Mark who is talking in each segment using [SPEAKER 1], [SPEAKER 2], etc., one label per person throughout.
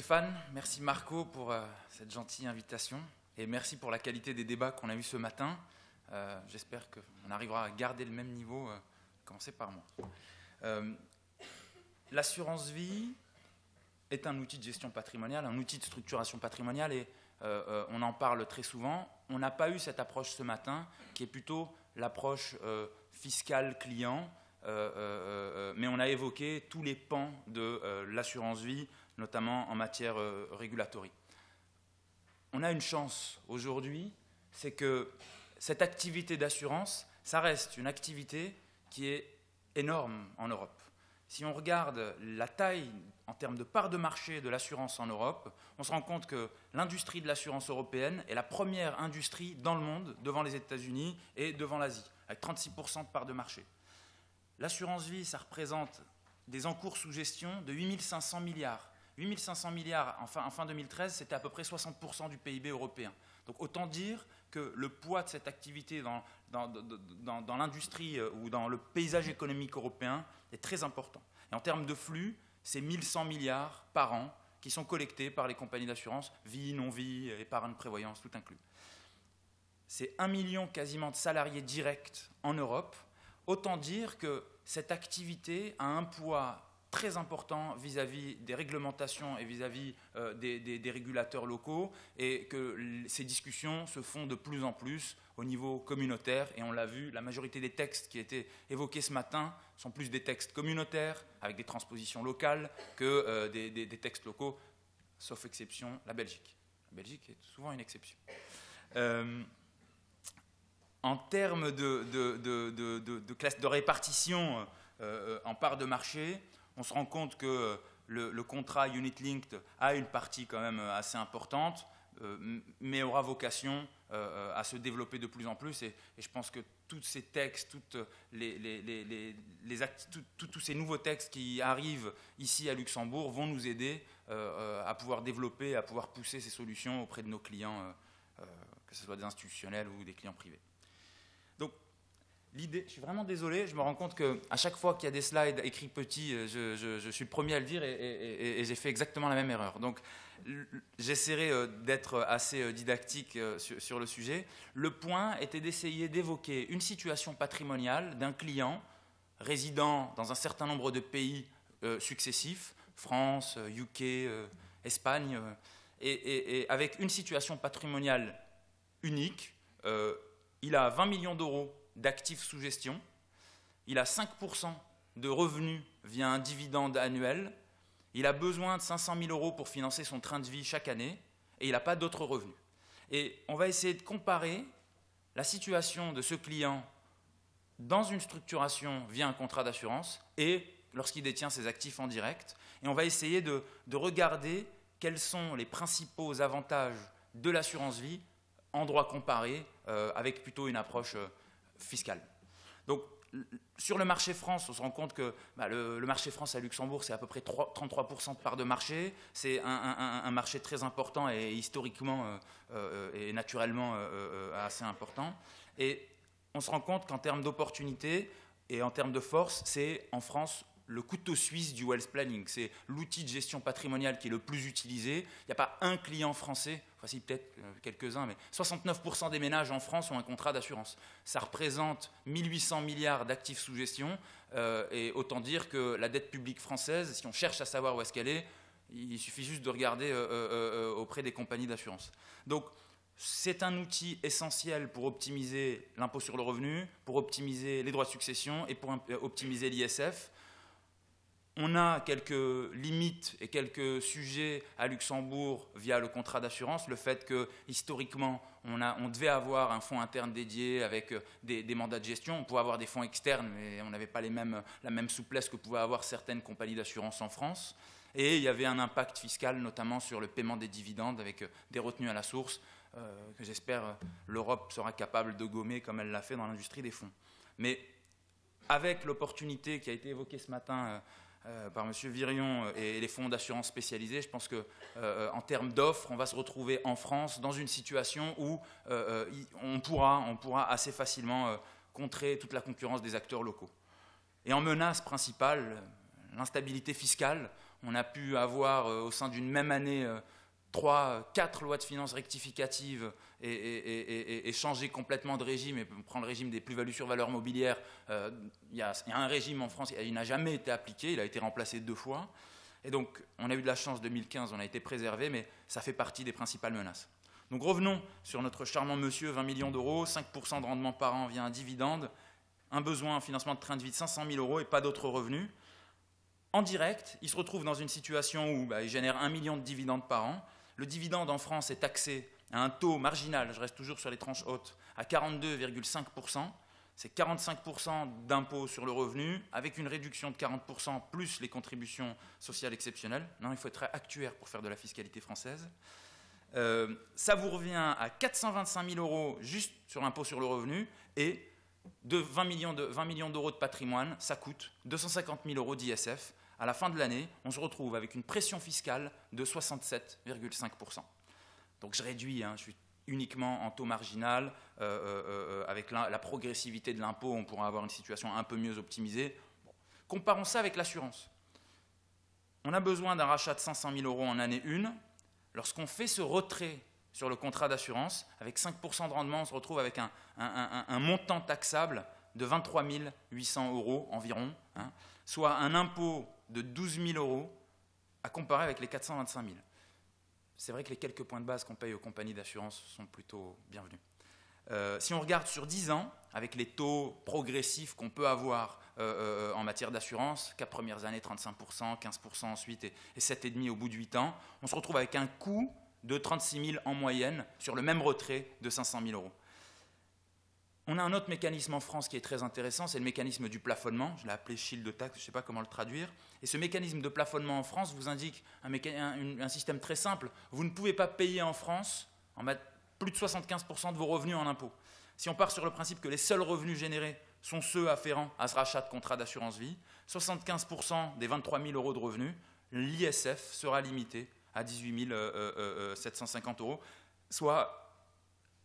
[SPEAKER 1] Stéphane, merci Marco pour cette gentille invitation et merci pour la qualité des débats qu'on a eus ce matin. J'espère qu'on arrivera à garder le même niveau, commencer par moi. L'assurance vie est un outil de gestion patrimoniale, un outil de structuration patrimoniale et on en parle très souvent. On n'a pas eu cette approche ce matin qui est plutôt l'approche fiscale client, mais on a évoqué tous les pans de l'assurance vie, notamment en matière régulatorie. On a une chance aujourd'hui, c'est que cette activité d'assurance, ça reste une activité qui est énorme en Europe. Si on regarde la taille en termes de part de marché de l'assurance en Europe, on se rend compte que l'industrie de l'assurance européenne est la première industrie dans le monde, devant les États-Unis et devant l'Asie, avec 36% de part de marché. L'assurance vie, ça représente des encours sous gestion de 8 500 milliards. 8 500 milliards en fin 2013, c'était à peu près 60% du PIB européen. Donc autant dire que le poids de cette activité dans l'industrie ou dans le paysage économique européen est très important. Et en termes de flux, c'est 1100 milliards par an qui sont collectés par les compagnies d'assurance, vie, non-vie, épargne, prévoyance, tout inclus. C'est 1 million quasiment de salariés directs en Europe. Autant dire que cette activité a un poids très important vis-à-vis des réglementations et vis-à-vis des régulateurs locaux et que ces discussions se font de plus en plus au niveau communautaire et on l'a vu, la majorité des textes qui étaient évoqués ce matin sont plus des textes communautaires avec des transpositions locales que des textes locaux, sauf exception, la Belgique. La Belgique est souvent une exception. En termes de répartition en part de marché, on se rend compte que le contrat unit-linked a une partie quand même assez importante, mais aura vocation à se développer de plus en plus. Et je pense que tous ces textes, tous ces nouveaux textes qui arrivent ici à Luxembourg vont nous aider à pouvoir développer, à pouvoir pousser ces solutions auprès de nos clients, que ce soit des institutionnels ou des clients privés. Donc, l'idée, je suis vraiment désolé, je me rends compte qu'à chaque fois qu'il y a des slides écrits petits, je suis le premier à le dire et j'ai fait exactement la même erreur. Donc, j'essaierai d'être assez didactique sur le sujet. Le point était d'essayer d'évoquer une situation patrimoniale d'un client résidant dans un certain nombre de pays successifs, France, UK, Espagne, et avec une situation patrimoniale unique. Il a 20 millions d'euros d'actifs sous gestion, il a 5% de revenus via un dividende annuel, il a besoin de 500 000 euros pour financer son train de vie chaque année, et il n'a pas d'autres revenus. Et on va essayer de comparer la situation de ce client dans une structuration via un contrat d'assurance et lorsqu'il détient ses actifs en direct, et on va essayer de regarder quels sont les principaux avantages de l'assurance vie en droit comparé, avec plutôt une approche fiscale. Donc, sur le marché France, on se rend compte que le marché France à Luxembourg, c'est à peu près 33% de part de marché. C'est un marché très important et historiquement et naturellement assez important. Et on se rend compte qu'en termes d'opportunités et en termes de force, c'est en France le couteau suisse du wealth planning. C'est l'outil de gestion patrimoniale qui est le plus utilisé. Il n'y a pas un client français, enfin si peut-être quelques-uns, mais 69% des ménages en France ont un contrat d'assurance. Ça représente 1800 milliards d'actifs sous gestion, et autant dire que la dette publique française, si on cherche à savoir où est-ce qu'elle est, il suffit juste de regarder auprès des compagnies d'assurance. Donc, c'est un outil essentiel pour optimiser l'impôt sur le revenu, pour optimiser les droits de succession et pour optimiser l'ISF. On a quelques limites et quelques sujets à Luxembourg via le contrat d'assurance. Le fait que, historiquement, on devait avoir un fonds interne dédié avec des mandats de gestion. On pouvait avoir des fonds externes, mais on n'avait pas la même souplesse que pouvaient avoir certaines compagnies d'assurance en France. Et il y avait un impact fiscal, notamment sur le paiement des dividendes, avec des retenues à la source, que j'espère l'Europe sera capable de gommer comme elle l'a fait dans l'industrie des fonds. Mais avec l'opportunité qui a été évoquée ce matin par M. Virion et les fonds d'assurance spécialisés, je pense qu'en termes d'offres, on va se retrouver en France dans une situation où on pourra assez facilement contrer toute la concurrence des acteurs locaux. Et en menace principale, l'instabilité fiscale, On a pu avoir au sein d'une même année 3, 4 lois de finances rectificatives et changer complètement de régime, et prendre le régime des plus-values sur valeur mobilière. Il y a un régime en France, il n'a jamais été appliqué, il a été remplacé 2 fois. Et donc, on a eu de la chance, 2015, on a été préservé, mais ça fait partie des principales menaces. Donc revenons sur notre charmant monsieur, 20 millions d'euros, 5% de rendement par an via un dividende, un besoin en financement de train de vie de 500 000 euros et pas d'autres revenus. En direct, il se retrouve dans une situation où il génère 1 million de dividendes par an. Le dividende en France est taxé à un taux marginal, je reste toujours sur les tranches hautes, à 42,5%. C'est 45% d'impôt sur le revenu, avec une réduction de 40% plus les contributions sociales exceptionnelles. Non, il faut être actuaire pour faire de la fiscalité française. Ça vous revient à 425 000 euros juste sur l'impôt sur le revenu, et de 20 millions d'euros de patrimoine, ça coûte 250 000 euros d'ISF. À la fin de l'année, on se retrouve avec une pression fiscale de 67,5%. Donc je réduis, je suis uniquement en taux marginal, avec la progressivité de l'impôt, on pourra avoir une situation un peu mieux optimisée. Bon. Comparons ça avec l'assurance. On a besoin d'un rachat de 500 000 euros en année 1. Lorsqu'on fait ce retrait sur le contrat d'assurance, avec 5% de rendement, on se retrouve avec un montant taxable de 23 800 euros environ, soit un impôt de 12 000 euros à comparer avec les 425 000. C'est vrai que les quelques points de base qu'on paye aux compagnies d'assurance sont plutôt bienvenus. Si on regarde sur 10 ans, avec les taux progressifs qu'on peut avoir en matière d'assurance, 4 premières années 35%, 15% ensuite et 7,5% au bout de 8 ans, on se retrouve avec un coût de 36 000 en moyenne sur le même retrait de 500 000 euros. On a un autre mécanisme en France qui est très intéressant, c'est le mécanisme du plafonnement. Je l'ai appelé shield de taxe, je ne sais pas comment le traduire. Et ce mécanisme de plafonnement en France vous indique un système très simple. Vous ne pouvez pas payer en France plus de 75% de vos revenus en impôts. Si on part sur le principe que les seuls revenus générés sont ceux afférents à ce rachat de contrat d'assurance vie, 75% des 23 000 euros de revenus, l'ISF sera limité à 18 750 euros, soit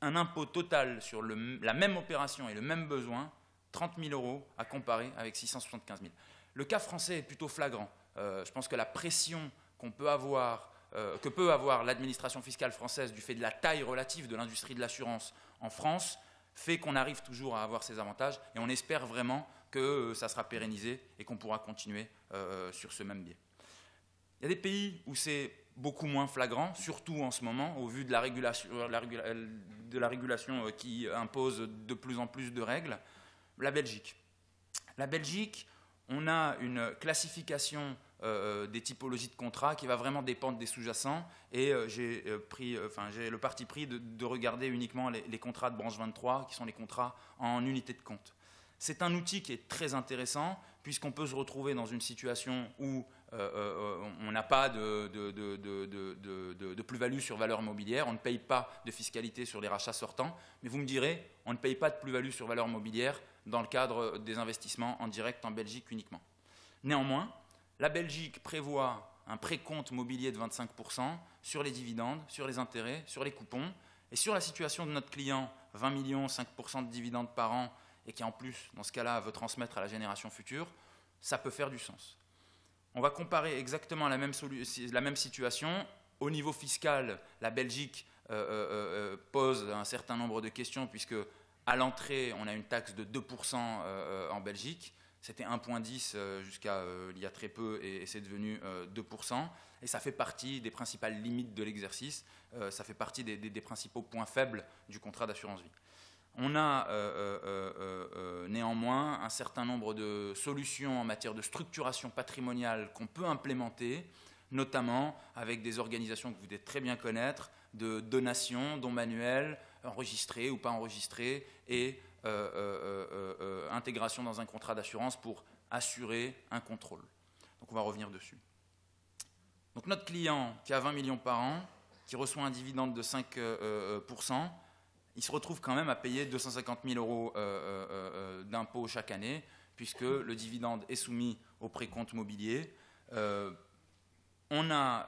[SPEAKER 1] un impôt total sur la même opération et le même besoin, 30 000 euros à comparer avec 675 000. Le cas français est plutôt flagrant. Je pense que la pression que peut avoir l'administration fiscale française du fait de la taille relative de l'industrie de l'assurance en France fait qu'on arrive toujours à avoir ces avantages, et on espère vraiment que ça sera pérennisé et qu'on pourra continuer sur ce même biais. Il y a des pays où c'est beaucoup moins flagrant, surtout en ce moment, au vu de la régulation qui impose de plus en plus de règles. La Belgique. La Belgique, on a une classification des typologies de contrats qui va vraiment dépendre des sous-jacents, et j'ai le parti pris de regarder uniquement les contrats de branche 23, qui sont les contrats en unité de compte. C'est un outil qui est très intéressant, puisqu'on peut se retrouver dans une situation où on n'a pas de plus-value sur valeur mobilière, on ne paye pas de fiscalité sur les rachats sortants, mais vous me direz, on ne paye pas de plus-value sur valeur mobilière dans le cadre des investissements en direct en Belgique uniquement. Néanmoins, la Belgique prévoit un précompte mobilier de 25% sur les dividendes, sur les intérêts, sur les coupons, et sur la situation de notre client, 20 millions, 5% de dividendes par an, et qui en plus, dans ce cas-là, veut transmettre à la génération future, ça peut faire du sens. On va comparer exactement la même situation. Au niveau fiscal, la Belgique pose un certain nombre de questions, puisque à l'entrée, on a une taxe de 2% en Belgique. C'était 1,10 jusqu'à il y a très peu, et c'est devenu 2%. Et ça fait partie des principales limites de l'exercice. Ça fait partie des principaux points faibles du contrat d'assurance vie. On a néanmoins un certain nombre de solutions en matière de structuration patrimoniale qu'on peut implémenter, notamment avec des organisations que vous devez très bien connaître, de donations, dons manuels, enregistrés ou pas enregistrés, et intégration dans un contrat d'assurance pour assurer un contrôle. Donc on va revenir dessus. Donc notre client qui a 20 millions par an, qui reçoit un dividende de 5%, il se retrouve quand même à payer 250 000 euros d'impôts chaque année, puisque le dividende est soumis au précompte mobilier. On a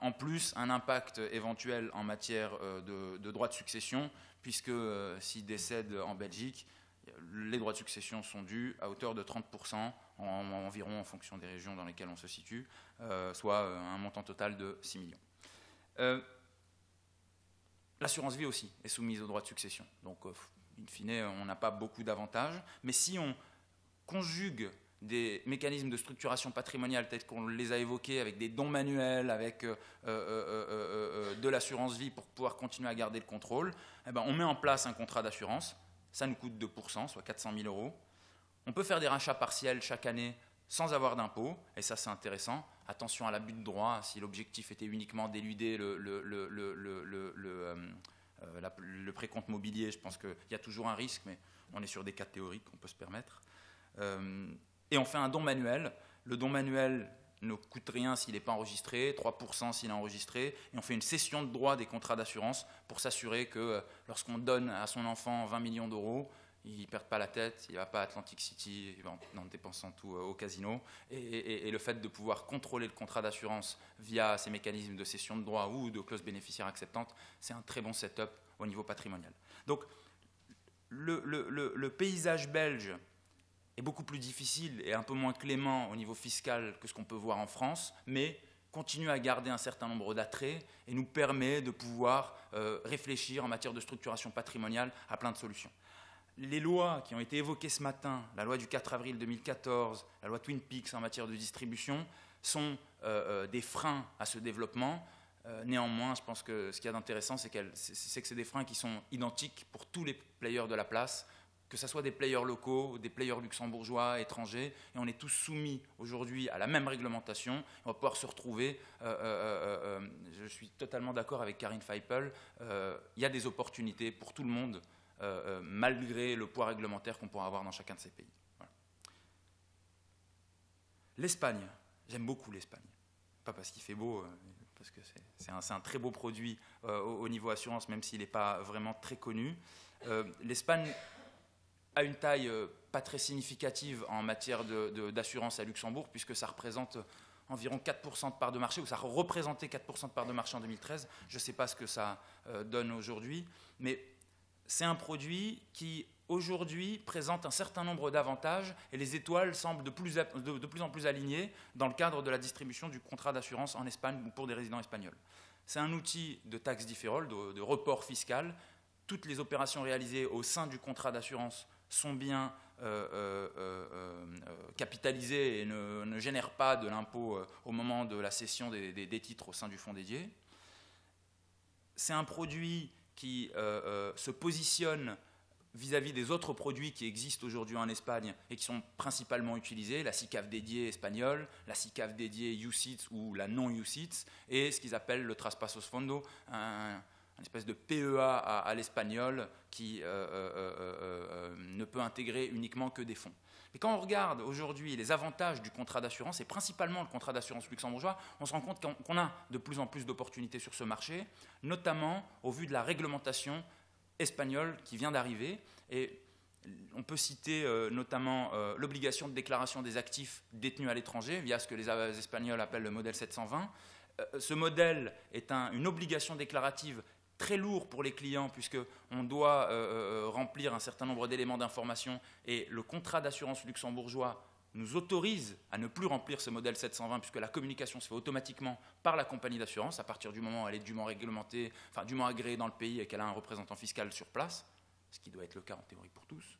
[SPEAKER 1] en plus un impact éventuel en matière de droit de succession, puisque s'il décède en Belgique, Les droits de succession sont dus à hauteur de 30% environ en fonction des régions dans lesquelles on se situe, soit un montant total de 6 millions. L'assurance vie aussi est soumise aux droits de succession. Donc, in fine, on n'a pas beaucoup d'avantages. Mais si on conjugue des mécanismes de structuration patrimoniale tels qu'on les a évoqués, avec des dons manuels, avec de l'assurance vie pour pouvoir continuer à garder le contrôle, eh ben, on met en place un contrat d'assurance. Ça nous coûte 2%, soit 400 000 €. On peut faire des rachats partiels chaque année sans avoir d'impôt, et ça c'est intéressant. Attention à l'abus de droit, si l'objectif était uniquement d'éluder le précompte mobilier, je pense qu'il y a toujours un risque, mais on est sur des cas théoriques qu'on peut se permettre. Et on fait un don manuel. Le don manuel ne coûte rien s'il n'est pas enregistré, 3% s'il est enregistré, et on fait une cession de droit des contrats d'assurance pour s'assurer que lorsqu'on donne à son enfant 20 millions d'euros, il ne perd pas la tête, il ne va pas à Atlantic City en dépensant tout au casino. Et le fait de pouvoir contrôler le contrat d'assurance via ces mécanismes de cession de droit ou de clauses bénéficiaires acceptantes, c'est un très bon setup au niveau patrimonial. Donc le paysage belge est beaucoup plus difficile et un peu moins clément au niveau fiscal que ce qu'on peut voir en France, mais continue à garder un certain nombre d'attraits et nous permet de pouvoir réfléchir en matière de structuration patrimoniale à plein de solutions. Les lois qui ont été évoquées ce matin, la loi du 4 avril 2014, la loi Twin Peaks en matière de distribution, sont des freins à ce développement. Néanmoins, je pense que ce qu'il y a d'intéressant, c'est que c'est des freins qui sont identiques pour tous les players de la place, que ce soit des players locaux, des players luxembourgeois, étrangers, et on est tous soumis aujourd'hui à la même réglementation. On va pouvoir se retrouver, je suis totalement d'accord avec Karine Feipel, il y a des opportunités pour tout le monde, malgré le poids réglementaire qu'on pourra avoir dans chacun de ces pays. Voilà. L'Espagne, j'aime beaucoup l'Espagne. Pas parce qu'il fait beau, parce que c'est un très beau produit au niveau assurance, même s'il n'est pas vraiment très connu. L'Espagne a une taille pas très significative en matière d'assurance à Luxembourg, puisque ça représente environ 4% de part de marché, ou ça représentait 4% de part de marché en 2013. Je ne sais pas ce que ça donne aujourd'hui, mais c'est un produit qui, aujourd'hui, présente un certain nombre d'avantages, et les étoiles semblent de plus en plus alignées dans le cadre de la distribution du contrat d'assurance en Espagne ou pour des résidents espagnols. C'est un outil de taxe deferral, de report fiscal. Toutes les opérations réalisées au sein du contrat d'assurance sont bien capitalisées et ne génèrent pas de l'impôt au moment de la cession des titres au sein du fonds dédié. C'est un produit qui se positionne vis-à-vis des autres produits qui existent aujourd'hui en Espagne et qui sont principalement utilisés, la SICAV dédiée espagnole, la SICAV dédiée UCITS ou la non-UCITS, et ce qu'ils appellent le Traspasos Fondo, une espèce de PEA à l'espagnol qui ne peut intégrer uniquement que des fonds. Mais quand on regarde aujourd'hui les avantages du contrat d'assurance, et principalement le contrat d'assurance luxembourgeois, on se rend compte qu'on a de plus en plus d'opportunités sur ce marché, notamment au vu de la réglementation espagnole qui vient d'arriver. Et on peut citer notamment l'obligation de déclaration des actifs détenus à l'étranger, via ce que les Espagnols appellent le modèle 720. Ce modèle est une obligation déclarative très lourd pour les clients, puisqu'on doit remplir un certain nombre d'éléments d'information, et le contrat d'assurance luxembourgeois nous autorise à ne plus remplir ce modèle 720, puisque la communication se fait automatiquement par la compagnie d'assurance, à partir du moment où elle est dûment réglementée, enfin dûment agréée dans le pays et qu'elle a un représentant fiscal sur place, ce qui doit être le cas en théorie pour tous.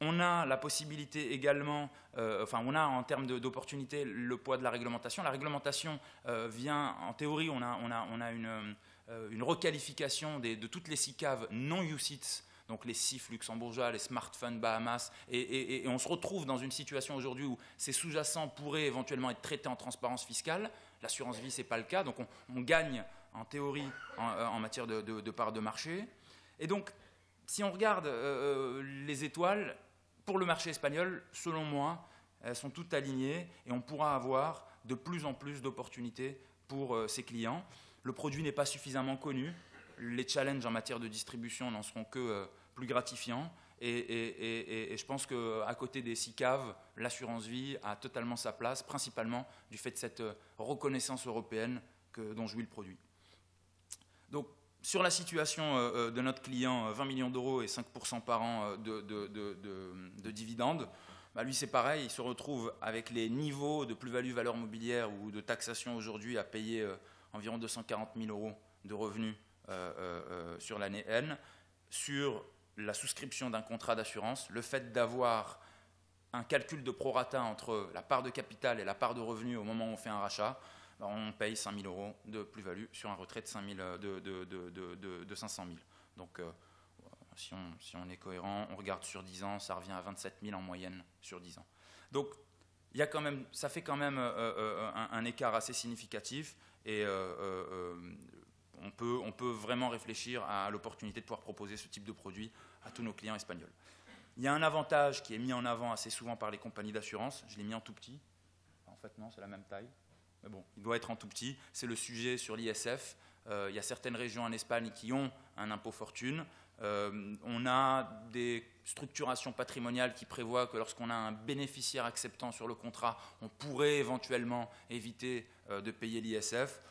[SPEAKER 1] On a la possibilité également, on a en termes d'opportunités le poids de la réglementation. La réglementation vient, en théorie, on a une requalification de toutes les SICAV non-UCITS, donc les SIF luxembourgeois, les Smart Funds Bahamas, et on se retrouve dans une situation aujourd'hui où ces sous-jacents pourraient éventuellement être traités en transparence fiscale. L'assurance vie, ce n'est pas le cas, donc on gagne en théorie en matière de part de marché. Et donc, si on regarde les étoiles, pour le marché espagnol, selon moi, elles sont toutes alignées et on pourra avoir de plus en plus d'opportunités pour ses clients. Le produit n'est pas suffisamment connu. Les challenges en matière de distribution n'en seront que plus gratifiants. Et je pense qu'à côté des SICAV, l'assurance vie a totalement sa place, principalement du fait de cette reconnaissance européenne dont jouit le produit. Donc, Sur la situation de notre client, 20 millions d'euros et 5% par an de dividendes, bah lui c'est pareil, il se retrouve avec les niveaux de plus-value valeur mobilière ou de taxation aujourd'hui à payer environ 240 000 euros de revenus sur l'année N, sur la souscription d'un contrat d'assurance, le fait d'avoir un calcul de prorata entre la part de capital et la part de revenus au moment où on fait un rachat, on paye 5 000 euros de plus-value sur un retrait de 500 000. Donc, si on est cohérent, on regarde sur 10 ans, ça revient à 27 000 en moyenne sur 10 ans. Donc, ça fait quand même un écart assez significatif et on peut vraiment réfléchir à l'opportunité de pouvoir proposer ce type de produit à tous nos clients espagnols. Il y a un avantage qui est mis en avant assez souvent par les compagnies d'assurance, je l'ai mis en tout petit, en fait non, c'est la même taille. Mais bon, il doit être en tout petit, c'est le sujet sur l'ISF. Il y a certaines régions en Espagne qui ont un impôt fortune. On a des structurations patrimoniales qui prévoient que lorsqu'on a un bénéficiaire acceptant sur le contrat, on pourrait éventuellement éviter de payer l'ISF.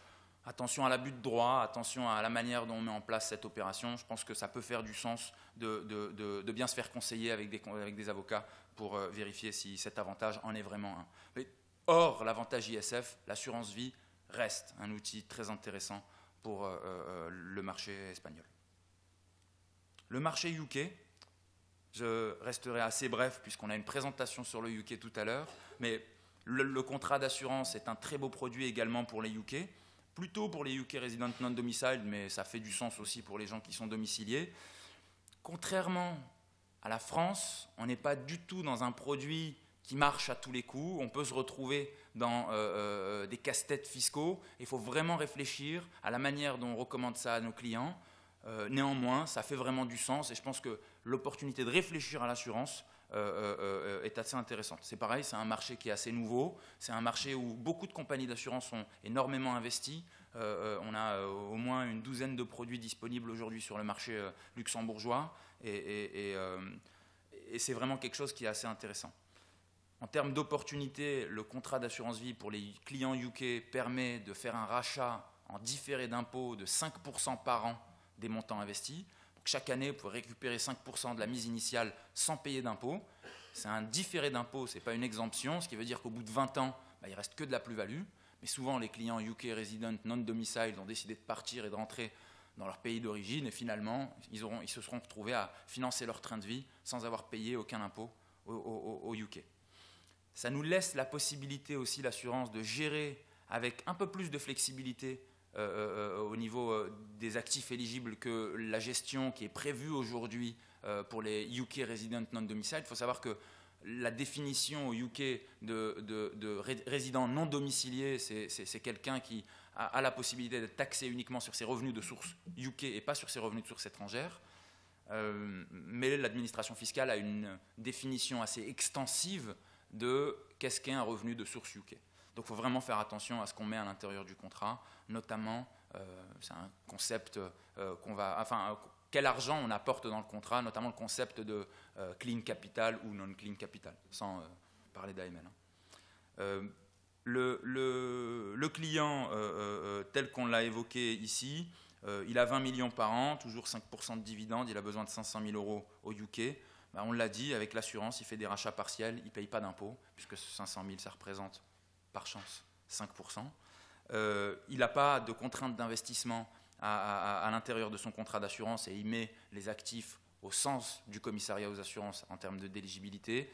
[SPEAKER 1] Attention à l'abus de droit, attention à la manière dont on met en place cette opération. Je pense que ça peut faire du sens de bien se faire conseiller avec des avocats pour vérifier si cet avantage en est vraiment un. Mais, or, l'avantage ISF, l'assurance vie, reste un outil très intéressant pour le marché espagnol. Le marché UK, je resterai assez bref puisqu'on a une présentation sur le UK tout à l'heure, mais le contrat d'assurance est un très beau produit également pour les UK, plutôt pour les UK resident non domiciled, mais ça fait du sens aussi pour les gens qui sont domiciliés. Contrairement à la France, on n'est pas du tout dans un produit qui marche à tous les coups. On peut se retrouver dans des casse-têtes fiscaux. Il faut vraiment réfléchir à la manière dont on recommande ça à nos clients. Néanmoins, ça fait vraiment du sens et je pense que l'opportunité de réfléchir à l'assurance est assez intéressante. C'est pareil, c'est un marché qui est assez nouveau. C'est un marché où beaucoup de compagnies d'assurance ont énormément investi. On a au moins une douzaine de produits disponibles aujourd'hui sur le marché luxembourgeois et c'est vraiment quelque chose qui est assez intéressant. En termes d'opportunités, le contrat d'assurance vie pour les clients UK permet de faire un rachat en différé d'impôt de 5% par an des montants investis. Donc chaque année, vous pouvez récupérer 5% de la mise initiale sans payer d'impôt. C'est un différé d'impôt, ce n'est pas une exemption, ce qui veut dire qu'au bout de 20 ans, il ne reste que de la plus-value. Mais souvent, les clients UK resident non domiciled ont décidé de partir et de rentrer dans leur pays d'origine et finalement, ils se seront retrouvés à financer leur train de vie sans avoir payé aucun impôt au UK. Ça nous laisse la possibilité aussi, l'assurance, de gérer avec un peu plus de flexibilité au niveau des actifs éligibles que la gestion qui est prévue aujourd'hui pour les UK resident non domiciled. Il faut savoir que la définition au UK de résident non domicilié, c'est quelqu'un qui a la possibilité d'être taxé uniquement sur ses revenus de source UK et pas sur ses revenus de source étrangère. Mais l'administration fiscale a une définition assez extensive de qu'est-ce qu'est un revenu de source UK. Donc il faut vraiment faire attention à ce qu'on met à l'intérieur du contrat, notamment, c'est un concept quel argent on apporte dans le contrat, notamment le concept de clean capital ou non clean capital, sans parler d'AML. Le client, tel qu'on l'a évoqué ici, il a 20 millions par an, toujours 5% de dividendes, il a besoin de 500 000 euros au UK. On l'a dit, avec l'assurance, il fait des rachats partiels, il ne paye pas d'impôt, puisque 500 000, ça représente, par chance, 5%. Il n'a pas de contrainte d'investissement à l'intérieur de son contrat d'assurance et il met les actifs au sens du commissariat aux assurances en termes d'éligibilité.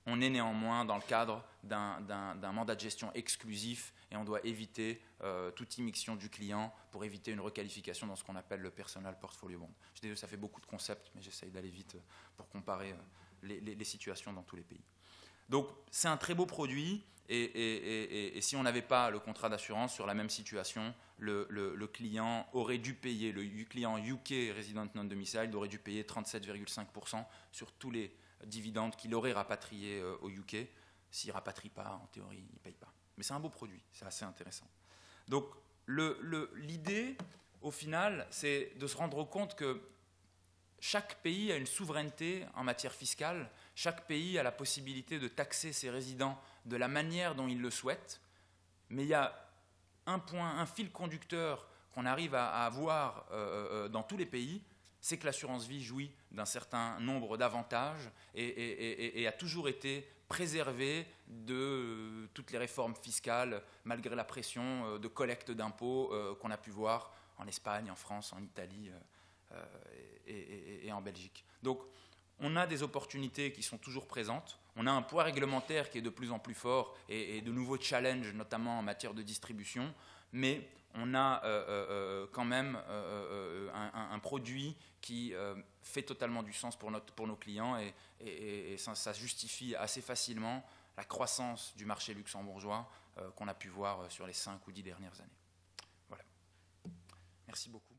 [SPEAKER 1] On est néanmoins dans le cadre d'un mandat de gestion exclusif et on doit éviter toute immixtion du client pour éviter une requalification dans ce qu'on appelle le personal portfolio bond. Je dis que ça fait beaucoup de concepts, mais j'essaye d'aller vite pour comparer les situations dans tous les pays. Donc c'est un très beau produit et si on n'avait pas le contrat d'assurance sur la même situation, le client aurait dû payer, le client UK resident non domiciled aurait dû payer 37,5% sur tous les dividendes qu'il aurait rapatriés au UK. S'il ne rapatrie pas, en théorie, il ne paye pas. Mais c'est un beau produit, c'est assez intéressant. Donc l'idée, au final, c'est de se rendre compte que chaque pays a une souveraineté en matière fiscale. Chaque pays a la possibilité de taxer ses résidents de la manière dont il le souhaite. Mais il y a un fil conducteur qu'on arrive à avoir dans tous les pays, c'est que l'assurance vie jouit d'un certain nombre d'avantages et a toujours été préservée de toutes les réformes fiscales, malgré la pression de collecte d'impôts qu'on a pu voir en Espagne, en France, en Italie et en Belgique. Donc, on a des opportunités qui sont toujours présentes. On a un poids réglementaire qui est de plus en plus fort et de nouveaux challenges, notamment en matière de distribution. Mais on a quand même un produit qui fait totalement du sens pour nos clients et ça justifie assez facilement la croissance du marché luxembourgeois qu'on a pu voir sur les 5 ou 10 dernières années. Voilà. Merci beaucoup.